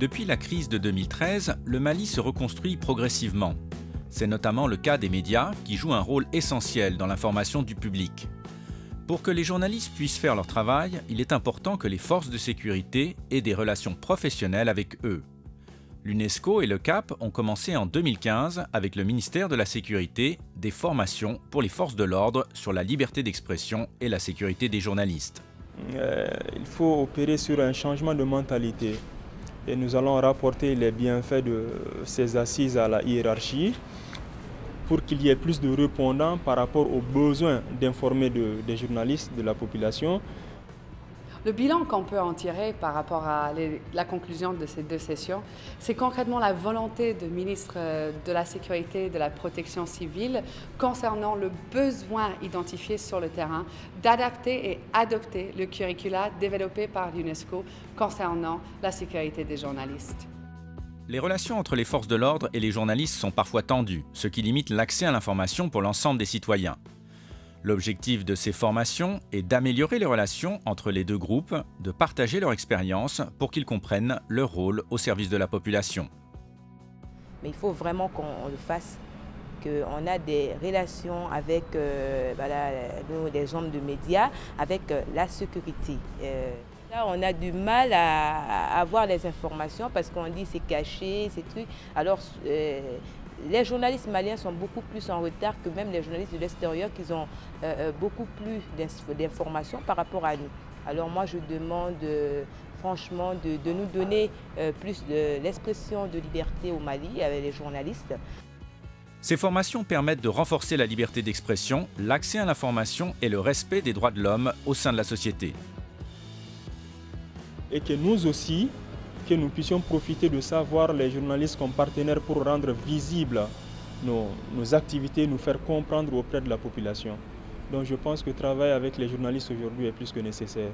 Depuis la crise de 2013, le Mali se reconstruit progressivement. C'est notamment le cas des médias qui jouent un rôle essentiel dans l'information du public. Pour que les journalistes puissent faire leur travail, il est important que les forces de sécurité aient des relations professionnelles avec eux. L'UNESCO et le CAP ont commencé en 2015 avec le ministère de la Sécurité des formations pour les forces de l'ordre sur la liberté d'expression et la sécurité des journalistes. Il faut opérer sur un changement de mentalité et nous allons rapporter les bienfaits de ces assises à la hiérarchie pour qu'il y ait plus de répondants par rapport aux besoins d'informer des journalistes, de la population. Le bilan qu'on peut en tirer par rapport à la conclusion de ces deux sessions, c'est concrètement la volonté du ministre de la Sécurité et de la Protection civile concernant le besoin identifié sur le terrain d'adapter et adopter le curricula développé par l'UNESCO concernant la sécurité des journalistes. Les relations entre les forces de l'ordre et les journalistes sont parfois tendues, ce qui limite l'accès à l'information pour l'ensemble des citoyens. L'objectif de ces formations est d'améliorer les relations entre les deux groupes, de partager leur expérience pour qu'ils comprennent leur rôle au service de la population. Mais il faut vraiment qu'on le fasse, qu'on a des relations avec nous, les hommes de médias, avec la sécurité. Là, on a du mal à avoir les informations parce qu'on dit c'est caché, ces trucs. Alors, les journalistes maliens sont beaucoup plus en retard que même les journalistes de l'extérieur qui ont beaucoup plus d'informations par rapport à nous. Alors moi, je demande franchement de nous donner plus de l'expression de liberté au Mali avec les journalistes. Ces formations permettent de renforcer la liberté d'expression, l'accès à l'information et le respect des droits de l'homme au sein de la société. Et que nous aussi, que nous puissions profiter de ça, voir les journalistes comme partenaires pour rendre visibles nos activités, nous faire comprendre auprès de la population. Donc je pense que travailler avec les journalistes aujourd'hui est plus que nécessaire.